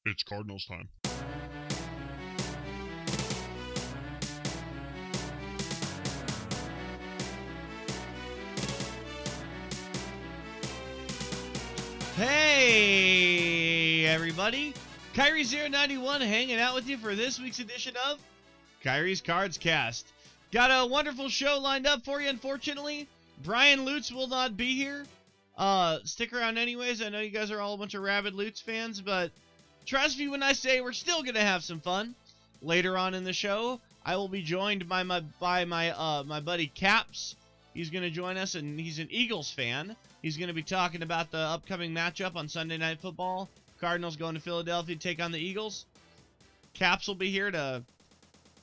It's Cardinals time. Hey, everybody. Kairi091 hanging out with you for this week's edition of Kairi's Cards Cast. Got a wonderful show lined up for you, unfortunately. Brian Lutz will not be here. Stick around anyways. I know you guys are all a bunch of rabid Lutz fans, but trust me when I say we're still going to have some fun. Later on in the show, I will be joined by my buddy Caps. He's going to join us, and he's an Eagles fan. He's going to be talking about the upcoming matchup on Sunday Night Football. Cardinals going to Philadelphia to take on the Eagles. Caps will be here to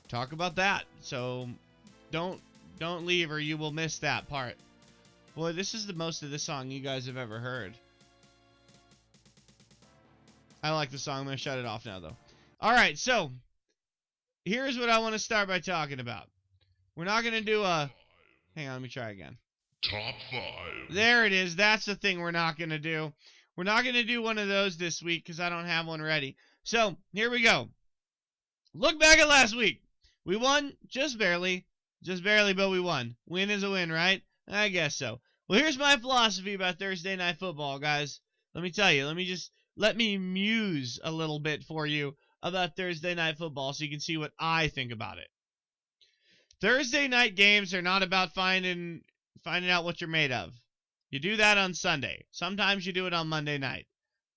talk about that. So don't leave or you will miss that part. Boy, this is the most of this song you guys have ever heard. I like the song. I'm going to shut it off now, though. All right, so here's what I want to start by talking about. We're not going to do a... Hang on, let me try again. Top 5. There it is. That's the thing we're not going to do. We're not going to do one of those this week because I don't have one ready. So, here we go. Look back at last week. We won just barely. Just barely, but we won. Win is a win, right? I guess so. Well, here's my philosophy about Thursday Night Football, guys. Let me tell you. Let me muse a little bit for you about Thursday Night Football so you can see what I think about it. Thursday night games are not about finding out what you're made of. You do that on Sunday. Sometimes you do it on Monday night.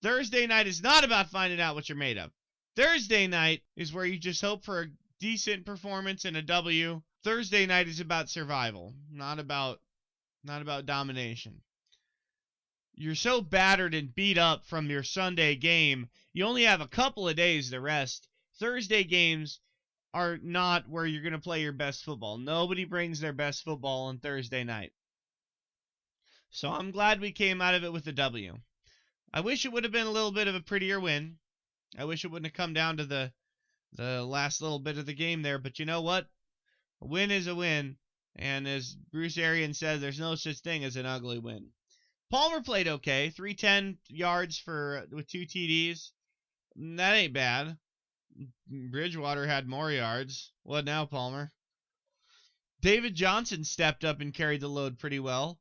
Thursday night is not about finding out what you're made of. Thursday night is where you just hope for a decent performance and a W. Thursday night is about survival, not about domination. You're so battered and beat up from your Sunday game, you only have a couple of days to rest. Thursday games are not where you're going to play your best football. Nobody brings their best football on Thursday night. So I'm glad we came out of it with a W. I wish it would have been a little bit of a prettier win. I wish it wouldn't have come down to the last little bit of the game there. But you know what? A win is a win. And as Bruce Arians says, there's no such thing as an ugly win. Palmer played okay. 310 yards with 2 TDs. That ain't bad. Bridgewater had more yards. What now, Palmer? David Johnson stepped up and carried the load pretty well.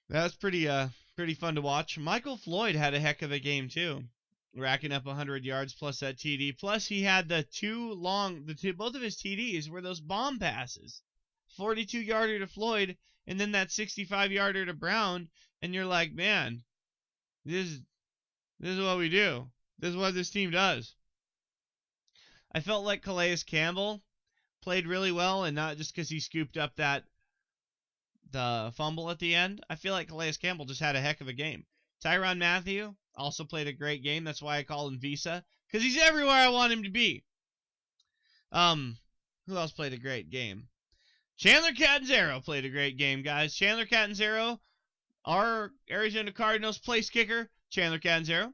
That's pretty fun to watch. Michael Floyd had a heck of a game too, racking up 100 yards plus that TD. Plus he had both of his TDs were those bomb passes. 42-yarder to Floyd and then that 65-yarder to Brown, and you're like, man, this is what we do. This is what this team does. I felt like Calais Campbell played really well, and not just because he scooped up the fumble at the end. I feel like Calais Campbell just had a heck of a game. Tyrann Mathieu also played a great game. That's why I call him Visa, because he's everywhere I want him to be. Who else played a great game? Chandler Catanzaro played a great game, guys. Chandler Catanzaro, our Arizona Cardinals place kicker, Chandler Catanzaro,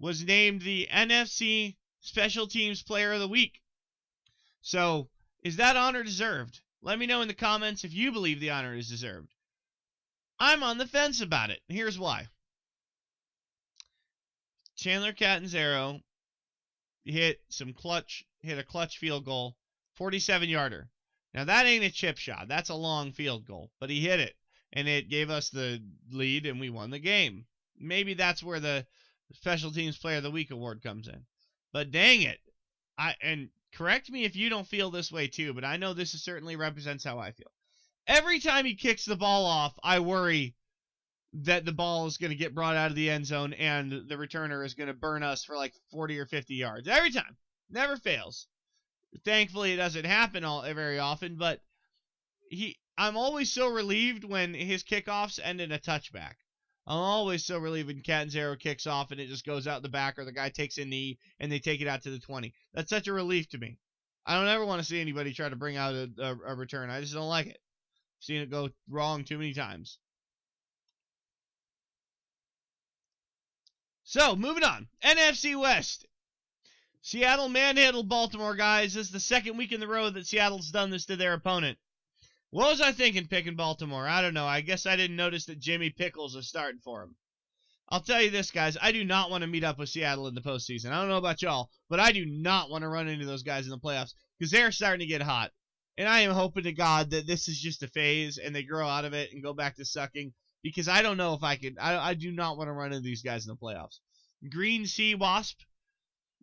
was named the NFC Special Teams Player of the Week. So, is that honor deserved? Let me know in the comments if you believe the honor is deserved. I'm on the fence about it. Here's why. Chandler Catanzaro hit a clutch field goal, 47-yarder. Now, that ain't a chip shot. That's a long field goal. But he hit it, and it gave us the lead, and we won the game. Maybe that's where the Special Teams Player of the Week award comes in. But dang it. And correct me if you don't feel this way too, but I know this certainly represents how I feel. Every time he kicks the ball off, I worry that the ball is going to get brought out of the end zone and the returner is going to burn us for like 40 or 50 yards. Every time. Never fails. Thankfully, it doesn't happen very often, but I'm always so relieved when his kickoffs end in a touchback. I'm always so relieved when Catanzaro kicks off and it just goes out the back, or the guy takes a knee and they take it out to the 20. That's such a relief to me. I don't ever want to see anybody try to bring out a return. I just don't like it. I've seen it go wrong too many times. So, moving on. NFC West. Seattle manhandled Baltimore, guys. This is the second week in the row that Seattle's done this to their opponent. What was I thinking picking Baltimore? I don't know. I guess I didn't notice that Jimmy Pickles was starting for him. I'll tell you this, guys. I do not want to meet up with Seattle in the postseason. I don't know about y'all, but I do not want to run into those guys in the playoffs because they're starting to get hot. And I am hoping to God that this is just a phase and they grow out of it and go back to sucking because I don't know if I could. I do not want to run into these guys in the playoffs. Green Sea Wasp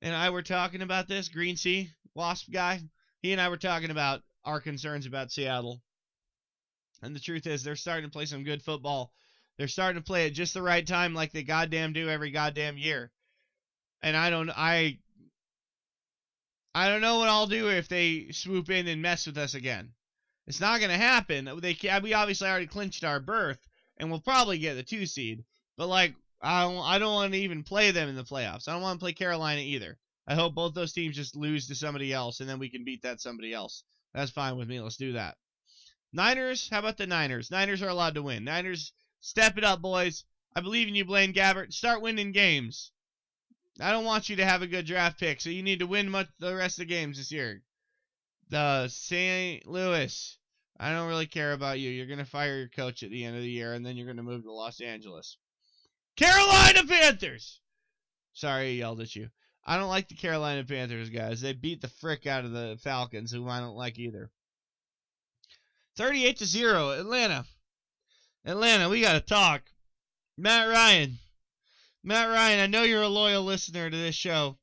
and I were talking about this. Green Sea Wasp guy. He and I were talking about our concerns about Seattle. And the truth is, they're starting to play some good football. They're starting to play at just the right time like they goddamn do every goddamn year. And I don't know what I'll do if they swoop in and mess with us again. It's not going to happen. We obviously already clinched our berth, and we'll probably get the 2 seed. But, like, I don't want to even play them in the playoffs. I don't want to play Carolina either. I hope both those teams just lose to somebody else, and then we can beat that somebody else. That's fine with me. Let's do that. Niners, how about the Niners? Niners are allowed to win. Niners, step it up, boys. I believe in you, Blaine Gabbert. Start winning games. I don't want you to have a good draft pick, so you need to win the rest of the games this year. The St. Louis, I don't really care about you. You're going to fire your coach at the end of the year, and then you're going to move to Los Angeles. Carolina Panthers! Sorry I yelled at you. I don't like the Carolina Panthers, guys. They beat the frick out of the Falcons, whom I don't like either. 38-0, Atlanta. Atlanta, we got to talk. Matt Ryan, I know you're a loyal listener to this show.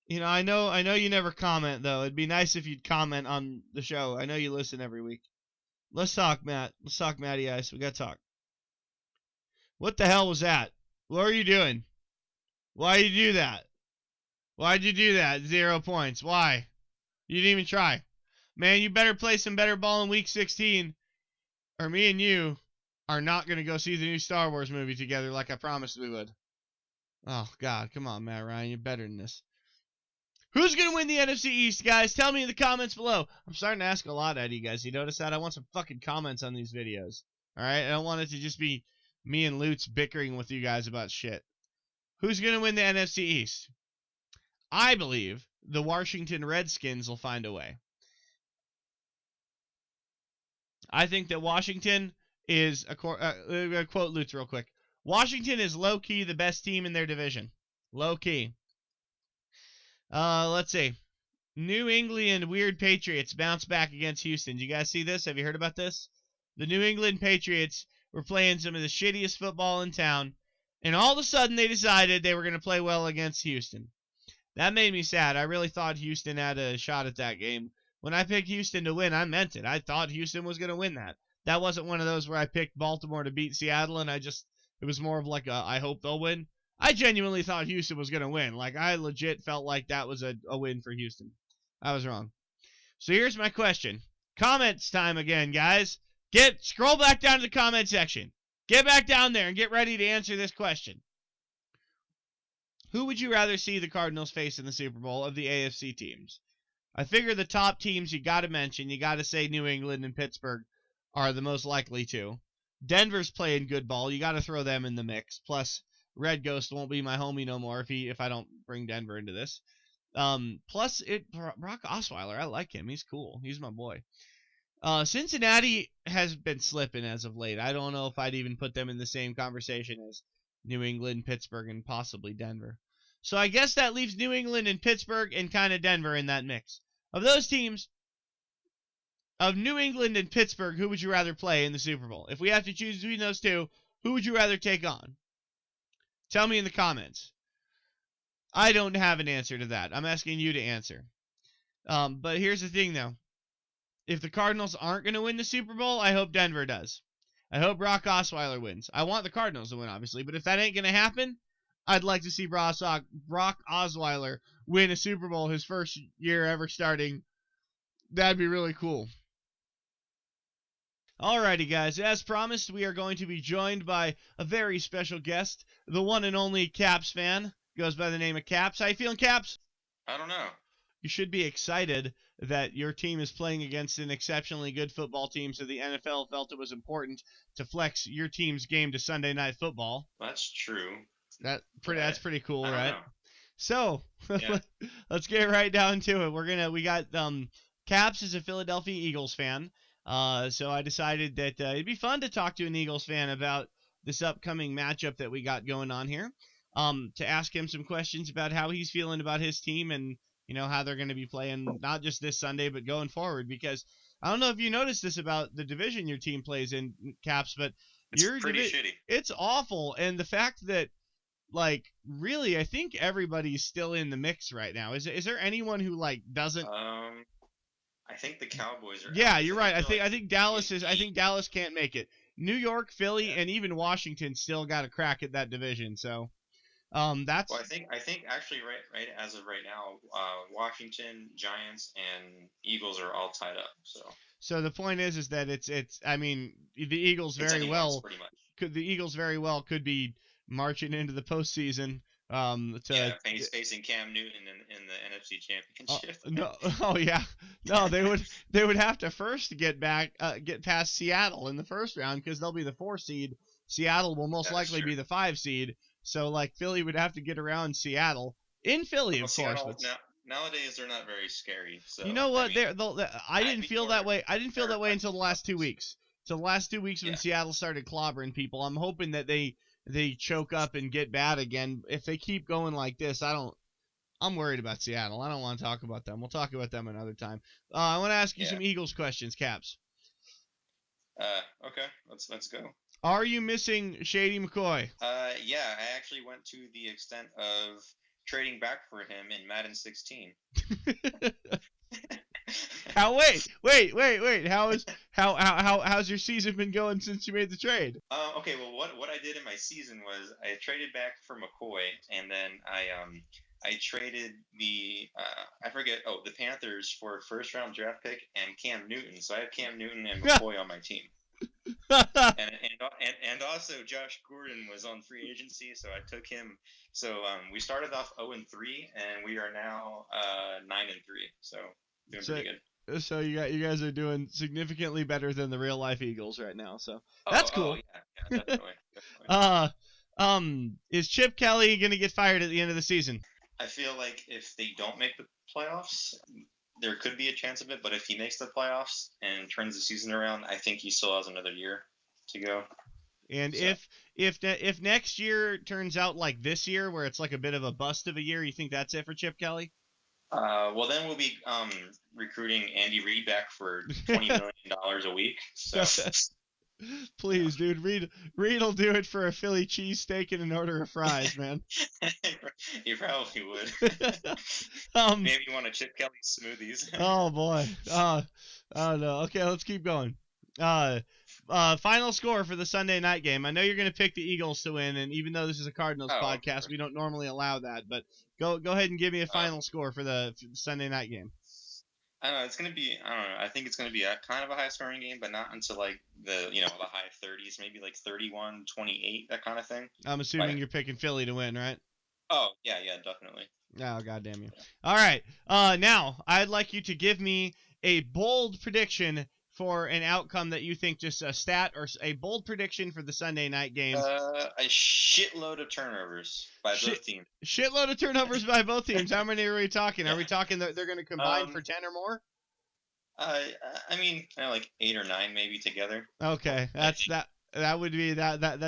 You know, I know you never comment, though. It'd be nice if you'd comment on the show. I know you listen every week. Let's talk, Matt. Let's talk, Matty Ice. We got to talk. What the hell was that? What are you doing? Why did you do that? Why'd you do that? 0 points. Why? You didn't even try. Man, you better play some better ball in Week 16, or me and you are not going to go see the new Star Wars movie together like I promised we would. Oh, God. Come on, Matt Ryan. You're better than this. Who's going to win the NFC East, guys? Tell me in the comments below. I'm starting to ask a lot out of you guys. You notice that? I want some fucking comments on these videos. All right? I don't want it to just be me and Lutz bickering with you guys about shit. Who's going to win the NFC East? I believe the Washington Redskins will find a way. I think that Washington is, quote Lutz real quick, Washington is low-key the best team in their division. Low-key. Let's see. New England Weird Patriots bounce back against Houston. Do you guys see this? Have you heard about this? The New England Patriots were playing some of the shittiest football in town, and all of a sudden they decided they were going to play well against Houston. That made me sad. I really thought Houston had a shot at that game. When I picked Houston to win, I meant it. I thought Houston was going to win that. That wasn't one of those where I picked Baltimore to beat Seattle, and it was more of like I hope they'll win. I genuinely thought Houston was going to win. Like, I legit felt like that was a win for Houston. I was wrong. So here's my question. Comments time again, guys. Scroll back down to the comment section. Get back down there and get ready to answer this question. Who would you rather see the Cardinals face in the Super Bowl of the AFC teams? I figure the top teams you got to mention, you got to say New England and Pittsburgh are the most likely to. Denver's playing good ball. You got to throw them in the mix. Plus, Red Ghost won't be my homie no more if I don't bring Denver into this. Plus, Brock Osweiler, I like him. He's cool. He's my boy. Cincinnati has been slipping as of late. I don't know if I'd even put them in the same conversation as New England, Pittsburgh, and possibly Denver. So I guess that leaves New England and Pittsburgh and kind of Denver in that mix. Of those teams, of New England and Pittsburgh, who would you rather play in the Super Bowl? If we have to choose between those two, who would you rather take on? Tell me in the comments. I don't have an answer to that. I'm asking you to answer. But here's the thing, though. If the Cardinals aren't going to win the Super Bowl, I hope Denver does. I hope Brock Osweiler wins. I want the Cardinals to win, obviously. But if that ain't going to happen, I'd like to see Brock Osweiler win a Super Bowl his first year ever starting. That'd be really cool. Alrighty, guys. As promised, we are going to be joined by a very special guest, the one and only Caps fan. Goes by the name of Caps. How you feeling, Caps? I don't know. You should be excited that your team is playing against an exceptionally good football team, so the NFL felt it was important to flex your team's game to Sunday Night Football. That's true. That's pretty cool, right? Know. So Yeah. let's get right down to it. We got Caps is a Philadelphia Eagles fan, so I decided that it'd be fun to talk to an Eagles fan about this upcoming matchup that we got going on here, to ask him some questions about how he's feeling about his team and how they're going to be playing not just this Sunday but going forward. Because I don't know if you noticed this about the division your team plays in, Caps, but It's pretty shitty. it's awful, and the fact that really, I think everybody's still in the mix right now. Is there anyone who doesn't? I think the Cowboys are. Yeah, out, you're right. I think Dallas in is. I think Dallas can't make it. New York, Philly, Yeah. and even Washington still got a crack at that division. So, that's. Well, I think actually right as of right now, Washington, Giants, and Eagles are all tied up. So the point is that it's. I mean, the Eagles it's very anyone's well pretty much. could be marching into the postseason. Facing Cam Newton in the NFC Championship. No, oh yeah, no, they would have to first get past Seattle in the first round because they'll be the 4 seed. Seattle will most likely be the 5 seed. So Philly would have to get around Seattle in Philly, of course. But nowadays they're not very scary. So you know what? I mean, I didn't feel that way. I didn't feel that way until the last 2 Cubs. weeks. Till the last 2 weeks when Seattle started clobbering people. I'm hoping that they choke up and get bad again. If they keep going like this, I'm worried about Seattle. I don't want to talk about them. We'll talk about them another time. I want to ask you some Eagles questions, Caps. Okay, let's go. Are you missing Shady McCoy? Yeah, I actually went to the extent of trading back for him in Madden 16. Wait. How's your season been going since you made the trade? Okay, well, what I did in my season was I traded back for McCoy, and then I traded the the Panthers for a first round draft pick and Cam Newton. So I have Cam Newton and McCoy on my team. and also Josh Gordon was on free agency, so I took him. So we started off 0-3, and we are now 9-3. So doing pretty good. So you guys are doing significantly better than the real life Eagles right now. So that's cool. Yeah, definitely. Is Chip Kelly gonna get fired at the end of the season? I feel like if they don't make the playoffs, there could be a chance of it. But if he makes the playoffs and turns the season around, I think he still has another year to go. And so, if next year turns out like this year, where it's like a bit of a bust of a year, you think that's it for Chip Kelly? Well, then we'll be recruiting Andy Reid back for $20 million a week. So. Please, dude, Reid will do it for a Philly cheesesteak and an order of fries, man. He probably would. Maybe you want a Chip Kelly smoothies. Oh boy. Oh no. Okay, let's keep going. Final score for the Sunday night game. I know you're gonna pick the Eagles to win, and even though this is a Cardinals podcast, we don't normally allow that. But go ahead and give me a final score for the Sunday night game. I don't know. It's gonna be. I don't know. I think it's gonna be a kind of a high scoring game, but not until the high 30s, maybe 31-28, that kind of thing. I'm assuming you're picking Philly to win, right? Oh yeah, definitely. Oh, goddamn you! All right. Now I'd like you to give me a bold prediction for an outcome that you think, just a stat or a bold prediction for the Sunday night game. A shitload of turnovers by both teams. Shitload of turnovers by both teams. How many are we talking? Are we talking that they're going to combine for 10 or more? I mean, 8 or 9 maybe together. Okay, that'd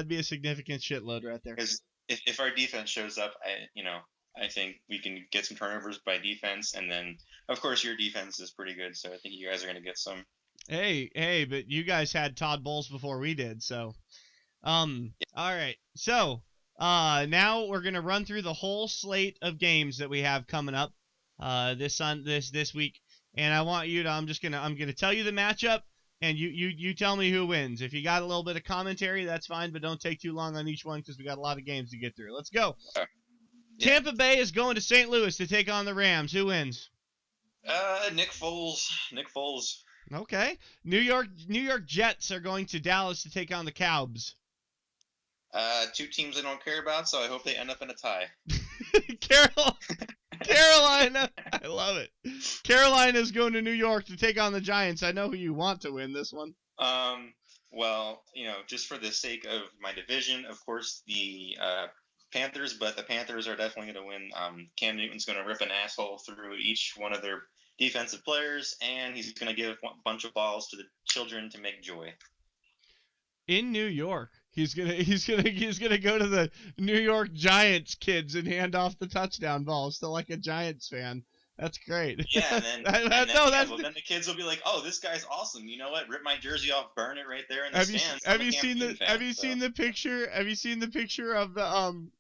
be a significant shitload right there. Because if our defense shows up, I think we can get some turnovers by defense, and then of course your defense is pretty good, so I think you guys are going to get some. Hey, but you guys had Todd Bowles before we did, so. All right. So, now we're gonna run through the whole slate of games that we have coming up, this week, and I want you to. I'm gonna tell you the matchup, and you tell me who wins. If you got a little bit of commentary, that's fine, but don't take too long on each one because we got a lot of games to get through. Let's go. Tampa Bay is going to St. Louis to take on the Rams. Who wins? Nick Foles. Nick Foles. Okay. New York Jets are going to Dallas to take on the Cowboys. 2 teams I don't care about, so I hope they end up in a tie. Carolina. I love it. Carolina's going to New York to take on the Giants. I know who you want to win this one. Well, just for the sake of my division, of course, the Panthers, but the Panthers are definitely going to win. Cam Newton's going to rip an asshole through each one of their defensive players, and he's going to give a bunch of balls to the children to make joy. In New York. He's gonna go to the New York Giants kids and hand off the touchdown ball. Still like a Giants fan. That's great. Yeah, and then well, then the kids will be like, "Oh, this guy's awesome. You know what? Rip my jersey off, burn it right there in the stands." Have you seen the picture? Have you seen the picture of the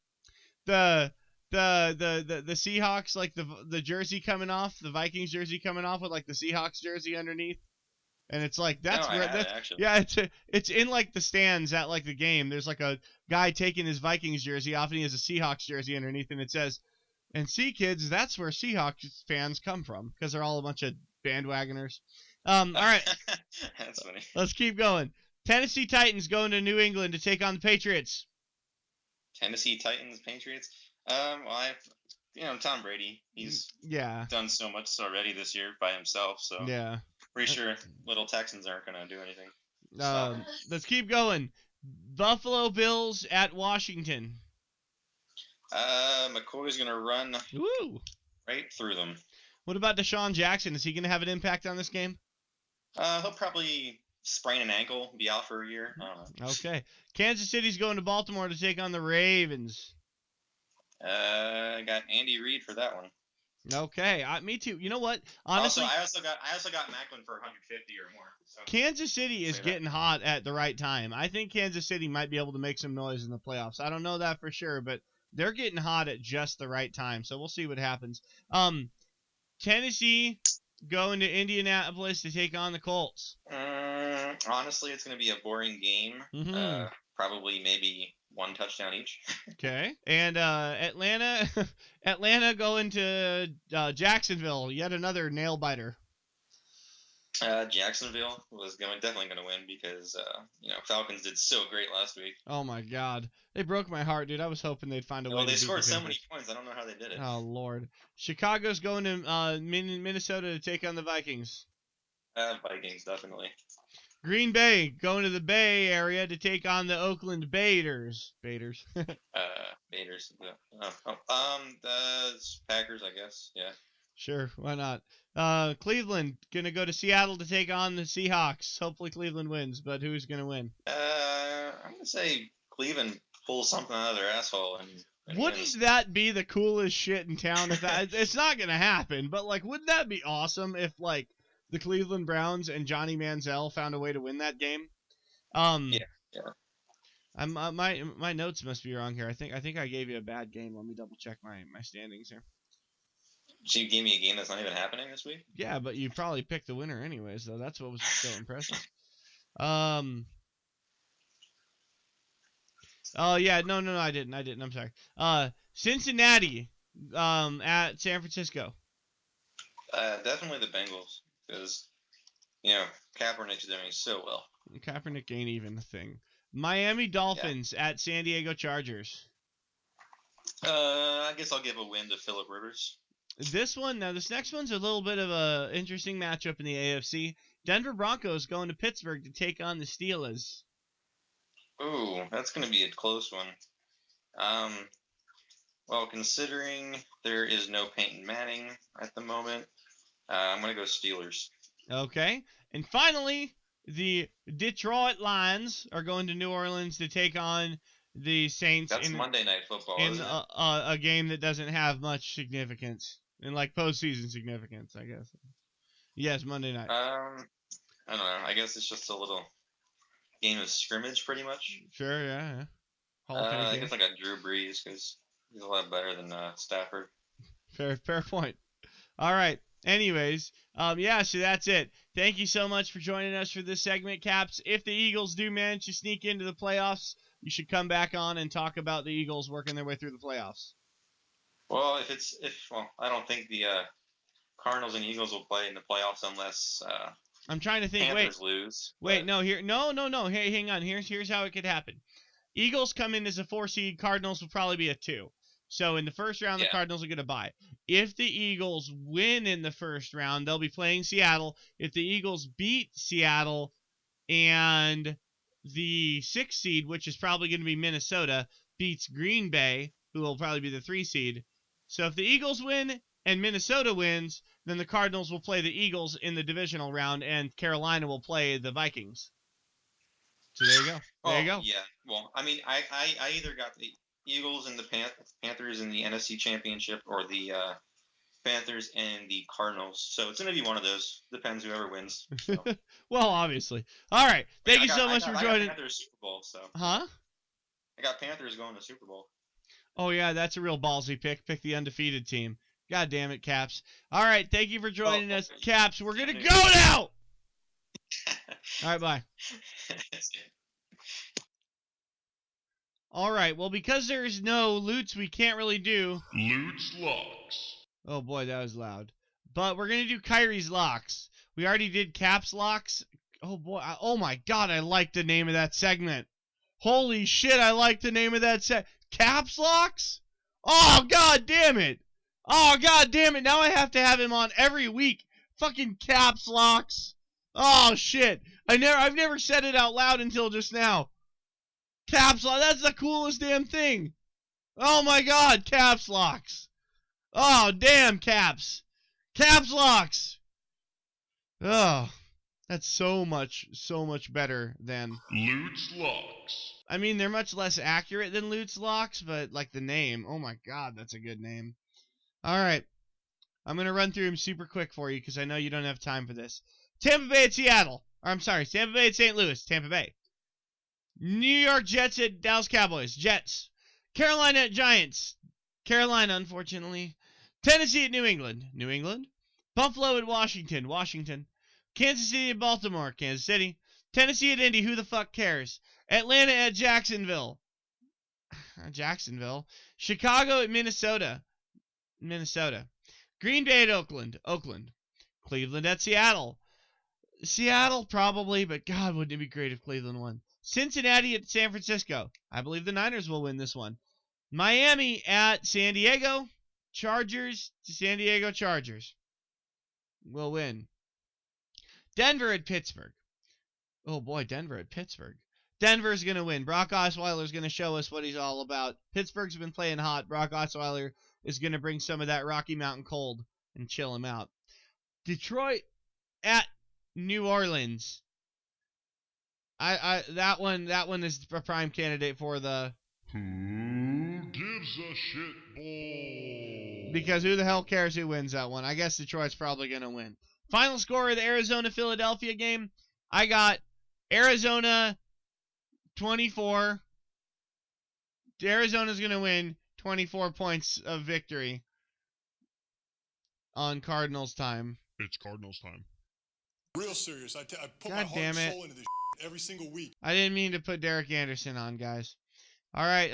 the Seahawks, like the jersey coming off, the Vikings jersey coming off with like the Seahawks jersey underneath? And it's like that's No, where I haven't, actually. yeah, it's in like the stands at like the game. There's like a guy taking his Vikings jersey off and he has a Seahawks jersey underneath, and it says, "And see, kids, that's where Seahawks fans come from because they're all a bunch of bandwagoners." All right, That's funny. let's keep going. Tennessee Titans going to New England to take on the Patriots. Tennessee Titans, Patriots. Tom Brady. He's done so much already this year by himself. So yeah, pretty sure little Texans aren't gonna do anything. Let's keep going. Buffalo Bills at Washington. McCoy's gonna run right through them. What about Deshaun Jackson? Is he gonna have an impact on this game? He'll probably sprain an ankle, be out for a year. I don't know. Okay. Kansas City's going to Baltimore to take on the Ravens. I got Andy Reid for that one. Okay, me too. You know what? Honestly, I also got Macklin for 150 or more. So Kansas City is getting hot at the right time. I think Kansas City might be able to make some noise in the playoffs. I don't know that for sure, but they're getting hot at just the right time. So we'll see what happens. Tennessee going to Indianapolis to take on the Colts. Honestly, it's going to be a boring game. Mm-hmm. Probably maybe one touchdown each. Okay. And Atlanta going to Jacksonville. Yet another nail biter. Jacksonville was definitely going to win because Falcons did so great last week. Oh my God, they broke my heart, dude. I was hoping they'd find a way. Well, they scored so many points. I don't know how they did it. Oh Lord. Chicago's going to Minnesota to take on the Vikings. Vikings definitely. Green Bay going to the Bay Area to take on the Oakland Baiters. Baiters. The Packers, I guess. Yeah. Sure, why not? Cleveland gonna go to Seattle to take on the Seahawks. Hopefully Cleveland wins, but who's gonna win? I'm gonna say Cleveland pulls something out of their asshole and wouldn't wins. that be the coolest shit in town? If it's not gonna happen, but like, wouldn't that be awesome if like the Cleveland Browns and Johnny Manziel found a way to win that game? Yeah. My notes must be wrong here. I think I gave you a bad game. Let me double check my standings here. So you gave me a game that's not even happening this week? Yeah, but you probably picked the winner anyways, though. That's what was so impressive. Oh yeah, no, I didn't. I'm sorry. Cincinnati, at San Francisco. Definitely the Bengals because Kaepernick's doing so well. Kaepernick ain't even a thing. Miami Dolphins at San Diego Chargers. I guess I'll give a win to Phillip Rivers. This next one's a little bit of a interesting matchup in the AFC. Denver Broncos going to Pittsburgh to take on the Steelers. Ooh, that's going to be a close one. Well, considering there is no Peyton Manning at the moment, I'm going to go Steelers. Okay. And finally, the Detroit Lions are going to New Orleans to take on the Saints. That's Monday Night Football, in isn't it? A game that doesn't have much significance. And like postseason significance, I guess. Yes, Monday night. I don't know. I guess it's just a little game of scrimmage, pretty much. Sure, yeah. I guess I got Drew Brees because he's a lot better than Stafford. Fair point. All right. Anyways, so that's it. Thank you so much for joining us for this segment, Caps. If the Eagles do manage to sneak into the playoffs, you should come back on and talk about the Eagles working their way through the playoffs. Well, I don't think the Cardinals and Eagles will play in the playoffs unless I'm trying to think. Panthers lose. No. Hey, hang on. Here's how it could happen. Eagles come in as a 4 seed. Cardinals will probably be a 2. So in the first round, the Cardinals are going to bye. If the Eagles win in the first round, they'll be playing Seattle. If the Eagles beat Seattle and the 6th seed, which is probably going to be Minnesota, beats Green Bay, who will probably be the 3 seed. So if the Eagles win and Minnesota wins, then the Cardinals will play the Eagles in the divisional round, and Carolina will play the Vikings. So there you go. There you go. Yeah. Well, I mean, I either got the Eagles and the Panthers in the NFC Championship, or the Panthers and the Cardinals. So it's gonna be one of those. Depends whoever wins. So. Well, obviously. All right. Thank you so much for joining. I got Panthers Super Bowl. So. Huh? I got Panthers going to Super Bowl. Oh yeah, that's a real ballsy pick. Pick the undefeated team. God damn it, Caps. All right. Thank you for joining us, Caps. We're gonna go now. All right. Bye. All right. Well, because there's no loots, we can't really do Loot's locks. Oh boy, that was loud. But we're gonna do Kairi's locks. We already did Caps locks. Oh boy. Oh my God, I like the name of that segment. Holy shit, I like the name of that Caps locks? Oh God damn it. Oh God damn it. Now I have to have him on every week. Fucking Caps locks. Oh shit. I've never said it out loud until just now. Caps lock. That's the coolest damn thing. Oh my God, Caps locks. Oh damn, Caps. Caps locks. Oh, that's so much better than Loot's locks. I mean, they're much less accurate than Loot's locks, but like the name, oh my God, that's a good name. All right, I'm gonna run through them super quick for you because I know you don't have time for this. Tampa Bay at Seattle. Or I'm sorry, Tampa Bay at St. Louis. Tampa Bay. New York Jets at Dallas Cowboys. Jets. Carolina at Giants. Carolina, unfortunately. Tennessee at New England. New England. Buffalo at Washington. Washington. Kansas City at Baltimore. Kansas City. Tennessee at Indy. Who the fuck cares? Atlanta at Jacksonville. Jacksonville. Chicago at Minnesota. Minnesota. Green Bay at Oakland. Oakland. Cleveland at Seattle. Seattle, probably, but God, wouldn't it be great if Cleveland won. Cincinnati at San Francisco. I believe the Niners will win this one. Miami at San Diego. Chargers to San Diego Chargers. Will win. Denver at Pittsburgh. Oh boy, Denver at Pittsburgh. Denver's going to win. Brock Osweiler's going to show us what he's all about. Pittsburgh's been playing hot. Brock Osweiler is going to bring some of that Rocky Mountain cold and chill him out. Detroit at New Orleans. That one is a prime candidate for the Who gives a shit ball? Because who the hell cares who wins that one? I guess Detroit's probably going to win. Final score of the Arizona-Philadelphia game. I got Arizona 24. Arizona's going to win 24 points of victory on Cardinals time. It's Cardinals time. Real serious. I put God my heart damn and it. soul into this every single week. I didn't mean to put Derek Anderson on, guys. All right,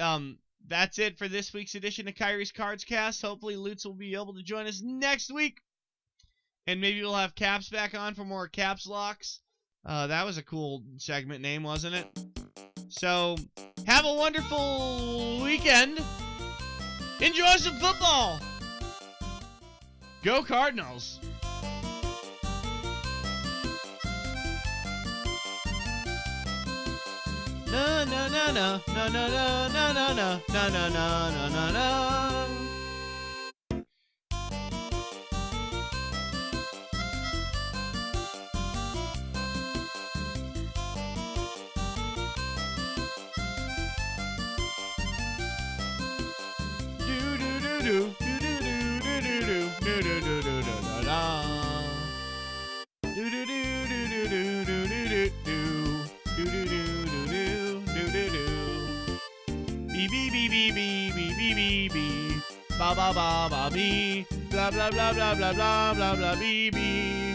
that's it for this week's edition of Kairi's Cards Cast. Hopefully Lutz will be able to join us next week. And maybe we'll have Caps back on for more Caps locks. That was a cool segment name, wasn't it? So, have a wonderful weekend. Enjoy some football. Go Cardinals. No, no, no, no, no, no, no, no, no, no, no, no, no, no, no. Do do do do do do do do do do do do do do da. Do do do do do do do do do do do do do do. Bee bee bee bee bee bee bee bee bee. Ba ba ba ba bee. Blah blah blah blah blah blah blah blah bee bee.